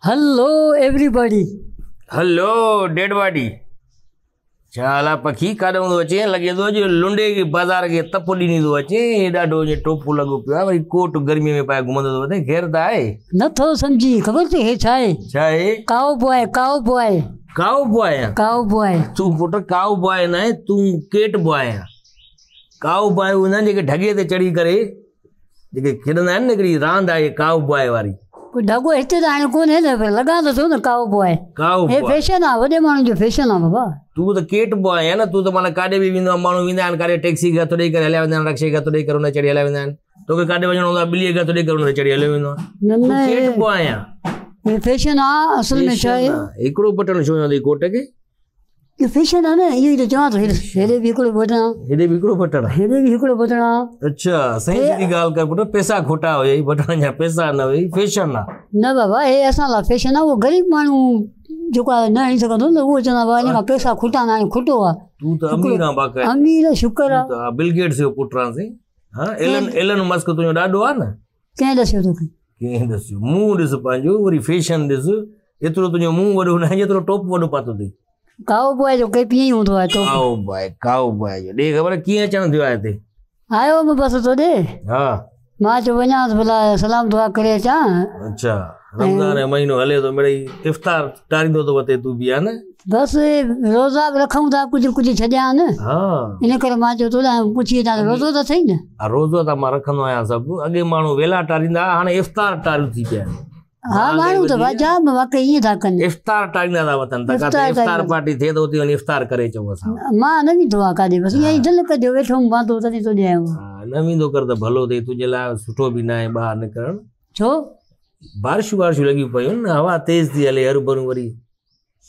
Hello everybody. Hello dead body. चाला पखी काॾो थो अचे लॻे थो जो लुंडे के बाज़ार के तप ॾिनी थो अचे ॾाढो जे टोपो लॻो पियो आहे वरी कोट गर्मी में पाए घुमंदो थो वञे ख़ैर त आहे नथो सम्झी ख़बर अथई हे छा आहे? छा आहे? Cow boy cow boy cow boy cow boy. तूं पुट काउ बॉय न आहे तूं केट बॉय आहे। काउ बॉय हूंदा आहिनि जेके ढगे ते चढ़ी करे जेके खेॾंदा आहिनि न हिकिड़ी रांदि आहे काउ बॉय वारी। ढगो हिते त हाणे कोन्हे न लॻा त थो न काउ बॉय। काउ हे फैशन आहे वॾे माण्हुनि जो फैशन आहे बाबा। तूं त केट बॉय आहे न तूं त माना काॾे बि वेंदो आहे माण्हू वेंदा आहिनि काॾे टैक्सी खे हथु ॾेई करे हलिया वेंदा आहिनि रक्शे खे हथु ॾेई करे हुन चढ़ी हलिया वेंदा आहिनि तोखे काॾे वञिणो हूंदो आहे ॿिलीअ खे हथु ॾेई करे हुन चढ़ी हलियो वेंदो आहे। न केट बॉय आहे हे फैशन आहे असल में छा आहे हिकिड़ो बटन छो हूंदो कोट खे ये फैशन आहे न इहो ई त चवां थो हेॾे बि हिकिड़ो बटन आहे हेॾे बि हिकिड़ो बटन आहे हेॾे बि हिकिड़ो बटन आहे। अच्छा सही जी ॻाल्हि कर पुट पैसा खोटा हुई बटन जा पैसा न हुई फैशन आहे न बाबा हे असां लाइ फैशन आहे उहो ग़रीब माण्हू जेको आहे न हली सघंदो न उहो चवंदा हुआ इन खां पैसा खोटा न आहिनि खोटो आहे। तूं त अमीर आहे बाक़ाइदा अमीर शुक्र आहे बिल गेट्स जो पुट आहीं। हा एलन मस्क तुंहिंजो ॾाढो आहे न। कंहिं ॾसियो तोखे? कंहिं ॾसियो मुंहुं ॾिस पंहिंजो वरी फैशन ॾिस एतिरो तुंहिंजो मुंहुं वॾो न आहे जेतिरो टोप वॾो पातो अथई। काउ बॉय जो केपी ई हूंदो आहे तो काउ बॉय जो ॾे ख़बर कीअं अचण थियो आहे हिते? आयो मैं बस तो दे। हा मां चयो वञा भला सलाम दुआ करे अचां। अच्छा रमज़ान जो महीनो हले थो मिड़ई इफ्तार टारींदो थो वते तूं बि आहे न। बस रोज़ा बि रखूं था कुझु कुझु छॾिया न। हा इन करे मां चयो तोॾां पुछी अचां रोज़ो त सही न। रोज़ो त मां रखंदो आहियां सभु अॻे माण्हू वेला टारींदा हाणे इफ्तार टारियूं थी पिया आहिनि। हा माण्हू त जाम वाकई ईअं था कनि इफ्तार टारींदा था वतन इफ्तार पार्टी थिए त उते वञी इफ्तार करे अचूं असां। मां न वेंदो आहे काॾे बसि ईअं ई दिलि कजो वेठो वांदो तॾहिं तो ॾियां न वेंदो कर त भलो थिए तुंहिंजे लाइ सुठो बि न आहे ॿाहिरि निकिरणु। छो? बारिशूं लॻियूं पियूं न हवा तेज़ थी हले हरू भरू वरी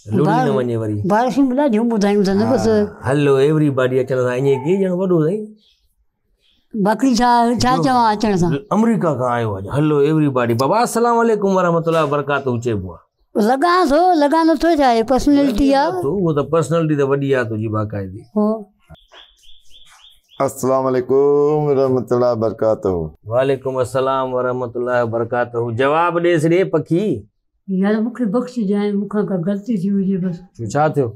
लुड़ी न वञे वरी बारिशूं बि ॾाढियूं ॿुधायूं अथनि बसि। हलो एवरीबॉडी अचण सां ईअं कीअं ॼण वॾो अथई बाक़ी छा छा चवां अचण सां? अमेरिका खां आयो आहे। हलो एवरीबॉडी बाबा अस्सलाम वालेकुम वरहमतुल्लाह वबरकातुहू चइबो आहे। लॻा नथो छा आहे पर्सनैलिटी आहे उहो त पर्सनैलिटी त वॾी आहे तुंहिंजी बाक़ाइदी। अस्सलाम वालेकुम वरहमतुल्लाह वबरकातुहू। वालेकुम अस्सलाम वरहमतुल्लाह वबरकातुहू। जवाब ॾेसि रे पखी। यार मूंखे बख़्शिजांइ मूंखां का ग़लती थी हुजे बसि। छा थियो?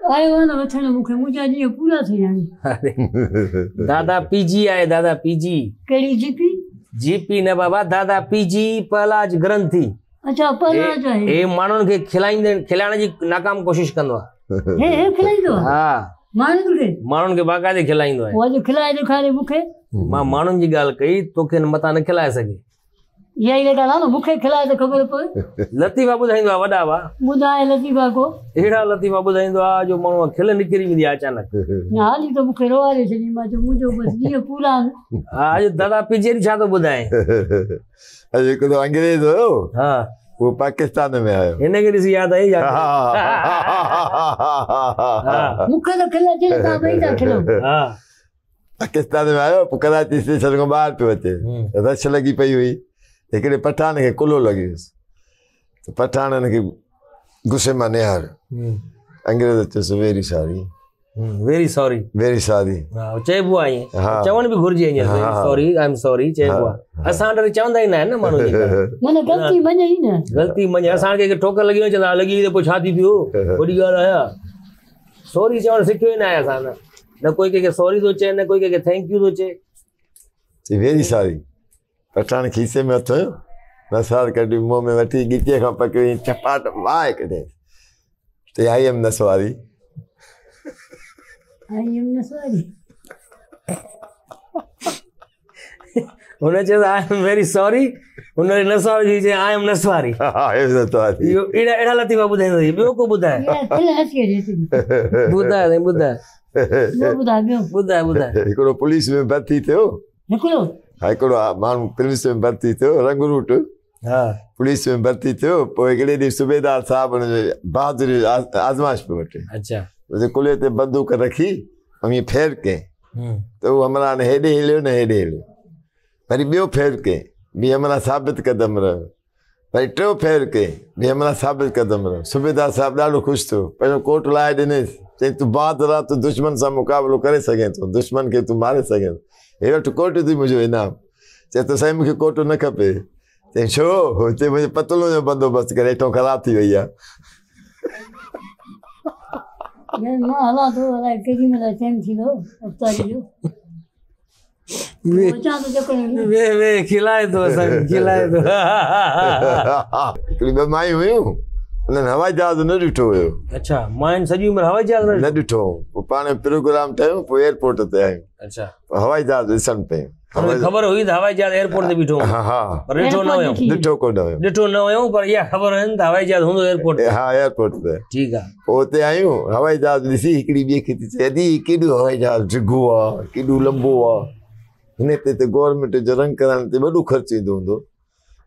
आयो आहे न वठण मूंखे मुंहिंजा ॾींहं पूरा थी हाणे। दादा पीजी आहे दादा पीजी। कहिड़ी जीपी? जीपी न बाबा दादा पीजी पहलाज ग्रंथी। अच्छा पहलाज आहे। हे माण्हुनि खे खिलाइण जी नाकाम कोशिश कंदो आहे। हे खिलाईंदो आहे? हा माण्हुनि खे बाक़ाइदे खिलाईंदो आहे। अॼु खिलाए ॾेखारे मूंखे। मां माण्हुनि जी ॻाल्हि कई तोखे मथां न खिलाए सघे। इहा ई ॻाल्हि आहे न मूंखे खिलाए त ख़बर पए। लतीफ़ा ॿुधाईंदो आहे वॾा वा। ॿुधाए लतीफ़ा को? अहिड़ा लतीफ़ा ॿुधाईंदो आहे जो माण्हू खिल निकिरी वेंदी आहे अचानक। हाली त मूंखे रोआरे छॾी मां चयो मुंहिंजो बसि ॾींहं पूरा आहिनि। हा अॼु दादा पीजे छा थो ॿुधाए? अॼु हिकिड़ो अंग्रेज़ हुयो हा वो पाकिस्तान में आयो हिनखे ॾिसी यादि आई मूंखे त खिल अचे तव्हां ॿई था खिलो। पाकिस्तान में आयो पोइ कराची स्टेशन खां ॿाहिरि पियो अचे रश लॻी पई हुई हिकिड़े पठान खे कुलो लॻी वियुसि पठान हिनखे गुस्से मां निहारियो अंग्रेज़ चयोसि वेरी सॉरी वेरी सॉरी चइबो आहे चवण बि घुरिजे सॉरी आई एम सॉरी चइबो आहे असां वटि चवंदा ई न आहिनि न माण्हू ग़लती मञे ई न ग़लती मञे असांखे ठोकर लॻी वञे चवंदा लॻी त पोइ छा थी पियो वॾी ॻाल्हि आहे सॉरी चवणु सिखियो ई न आहे असां न कोई कंहिंखे सॉरी थो चए न कोई कंहिंखे थैंक यू थो चए वेरी सॉरी पठान खीसे में हथो नसार कढी मुंहं में वठी ॻिटीअ खां पकड़ी चपाट वाए कढे ते आई एम न सॉरी हुन चयो आई एम वेरी सॉरी हुन न सॉरी चई आई एम न सॉरी अहिड़ा लतीफ़ा ॿुधाईंदो ॿियो को ॿुधाए ॿुधाए हिकिड़ो पुलिस में भर्ती थियो हिकिड़ो माण्हू पुलिस में भर्ती थियो रंगरूट पुलिस में भर्ती थियो पोइ हिकिड़े ॾींहुं सूबेदार साहिबु हुनजो बहादुरी आज़माइश पियो वठे अच्छा कुल्हे ते बंदूक रखी ऐं ईअं फेर कयईं त उहो हमला ने हेॾे हिलियो न हेॾे हिलियो वरी ॿियो फेर कयईं ॿी हमला साबित क़दम रहियो वरी टियों फेर कयईं ॿी हमला साबित क़दम रहियो सूबेदार साहिबु ॾाढो ख़ुशि थियो पंहिंजो कोट लाहे ॾिनईसि चई तूं बहादुर आहे तूं दुश्मन सां मुक़ाबिलो करे सघें थो दुश्मन खे तूं मारे सघें थो हे वटि कोट थी मुंहिंजो इनाम चए थो साईं मूंखे कोट न खपे चई छो हुते मुंहिंजे पतलूं जो बंदोबस्तु करे हेठो ख़राब थी वई आहे मां हलां थो अलाए केॾी महिल चैन थींदो अफ़्तारी जो वे खिलाए थो असांखे खिलाए थो हिकिड़ी ॿ मायूं हुयूं उन्हनि हवाई जहाज़ न ॾिठो हुयो अच्छा मां सॼी उमिरि हवाई जहाज़ न ॾिठो पोइ पाण प्रोग्राम ठहियो पोइ एयरपोर्ट ते आहियूं अच्छा हवाई जहाज़ ॾिसण पियूं ख़बर हुई त हवाई जहाज़ एयरपोर्ट ते बीठो हा हा पर ॾिठो न हुयो ॾिठो कोन हुयो ॾिठो न हुयो पर इहा ख़बर हुयनि त हवाई जहाज़ हूंदो एयरपोर्ट ते हा एयरपोर्ट ते ठीकु आहे पोइ हुते आहियूं हवाई जहाज़ ॾिसी हिकिड़ी ॿिए खे थी चए अॼु केॾो हवाई जहाज़ डिघो आहे केॾो लंबो आहे हिन ते त गवर्नमेंट जो रंग कराइण ते वॾो ख़र्चु ईंदो हूंदो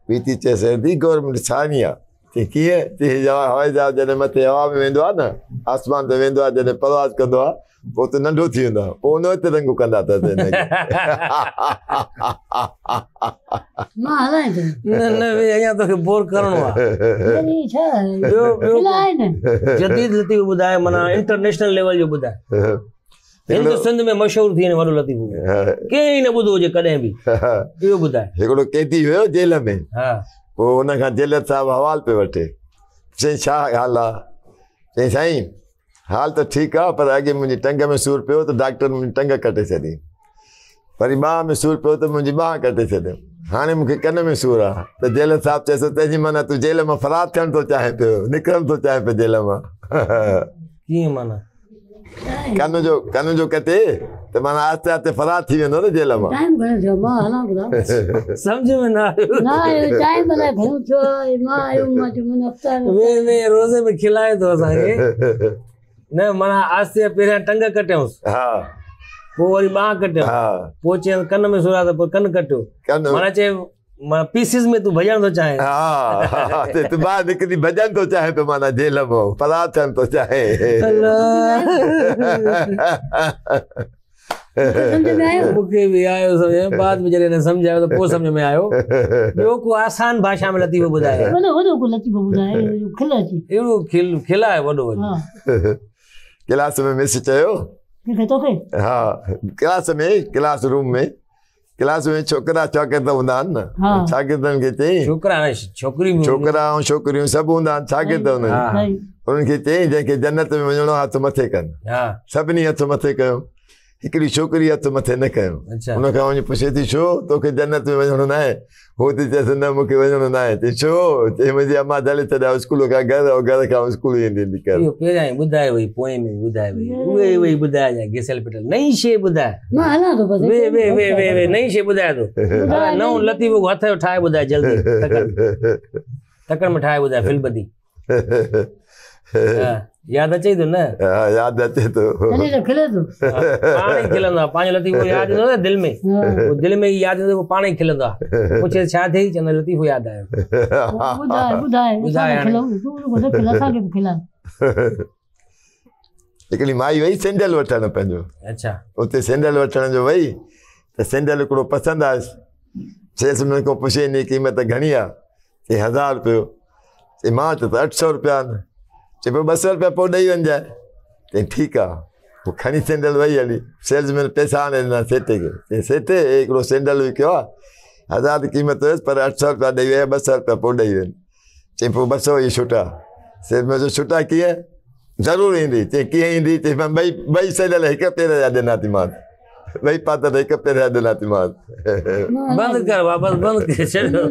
ॿी थी चएसि अॼु गवर्नमेंट छाणी आहे चई कीअं चई हवाई जहाज़ जॾहिं मथे हवा में वेंदो आहे न आसमान ते वेंदो आहे जॾहिं परवाज़ कंदो आहे पोइ त नंढो थी वेंदो आहे पोइ उन ते रंग कंदा अथसि मां हलां थो न अञा तोखे बोर करिणो आहे जदीद लतीफ़ ॿुधाए माना इंटरनेशनल लेवल जो ॿुधाए हिंद सिंध में मशहूरु थी वञे वॾो लतीफ़ कंहिं न ॿुधो हुजे कॾहिं बि इहो ॿुधाए हिकिड़ो कैदी हुयो जेल में हा पोइ हुन खां जेलर साहिबु हवाल पियो वठे चई छा हाल आहे चई साईं हाल त ठीकु आहे पर अॻे मुंहिंजी टंग में सूरु पियो त डॉक्टर मुंहिंजी टंग कटे छॾी वरी ॿांह में सूरु पियो त मुंहिंजी ॿांह कटे छॾियो हाणे मूंखे कन में सूरु आहे त जेलर साहिबु चएसि तंहिंजी माना तूं जेल मां फरार थियणु थो चाहे पियो निकिरणु थो चाहे पियो जेल मां कीअं माना कन जो कटे त माना आहिस्ते आहिस्ते फरार थी वेंदो न जेल मां टाइम घणो थियो मां हलां थो सम्झ में न आयो ना टाइम अलाए घणो थियो मां आयो मां चयो अफ़्तार वे रोज़े में खिलाए थो असांखे न माना आस्ते पहिरियां टंग कटियऊंसि हा पोइ वरी ॿांह कटियो हा पोइ चयऊं कन में सूरु आहे त पोइ कन कटियो माना चए पीसिस में तूं भॼणु थो चाहे हा तूं ॿाहिरि निकिरी भॼणु थो चाहे पियो माना जेल मां फरार थियणु थो चाहे मूंखे बि आयो सम्झ बाद में जॾहिं न सम्झ आयो त पोइ सम्झ में आयो ॿियो को आसान भाषा में लतीफ़ो ॿुधाए अहिड़ो खिलाए वॾो क्लास में मिस चयो हा क्लास रूम में क्लास में छोकिरा शागिर्द हूंदा आहिनि न शागिर्दनि खे चई छोकिरा छोकिरा ऐं छोकिरियूं सभु हूंदा आहिनि शागिर्द हुननि उन्हनि खे चई जंहिंखे जन्नत में वञिणो आहे हथु मथे कनि सभिनी हथु मथे कयो हिकिड़ी छोकिरी हथु मथे न कयो हुन खां वञी पुछे थी छो तोखे जन्नत में वञिणो न आहे हो थी चएसि न मूंखे वञिणो न आहे चई छो चई मुंहिंजी अम्मा दले छॾिया स्कूल खां घर खां स्कूल वेंदी कर पहिरियां ई ॿुधाए वई पोइ में ॿुधाए वई उहे वई ॿुधाए घिसियल पिटियल नई शइ ॿुधाए वे नई शइ ॿुधाए थो नओं लतीफ़ो हथ जो ठाहे ॿुधाए जल्दी तकड़ में ठाहे ॿुधाए फिल्म ॿधी यादि अचे थो न यादि अचे थो पाण ई खिलंदो आहे पंहिंजो लतीफ़ो यादि ईंदो न दिलि में ई यादि ईंदो पाण ई खिलंदो आहे पुछे छा थिए चवंदो लतीफ़ो यादि आयो हिकिड़ी माई वई सैंडल वठणु पंहिंजो अच्छा उते सैंडल वठण जो वई त सैंडल हिकिड़ो पसंदि आयुसि चएसि हुन खां पुछे हिन जी क़ीमत घणी आहे चई 1000 रुपयो चई मां चयो त 800 रुपया आहिनि चई पोइ 200 रुपया पोइ ॾेई वञिजांइ चई ठीकु आहे पोइ खणी सैंडल वई हली सेल्समैन पैसा आणे ॾिना सेठे खे चई सेठे हिकिड़ो सैंडल विकियो आहे 1000 क़ीमत हुयसि पर 800 रुपया ॾेई विया 200 रुपया पोइ ॾेई वञ चई पोइ 200 ई छुटा सेल्समैन जो छुटा कीअं ज़रूरु ईंदी चई कीअं ईंदी चई मां ॿई सैंडल हिक पेर जा ॾिना थी मां ॿई पातल हिक पेर जा ॾिना थी मां बंदि कर वापसि बंदि करे छॾियो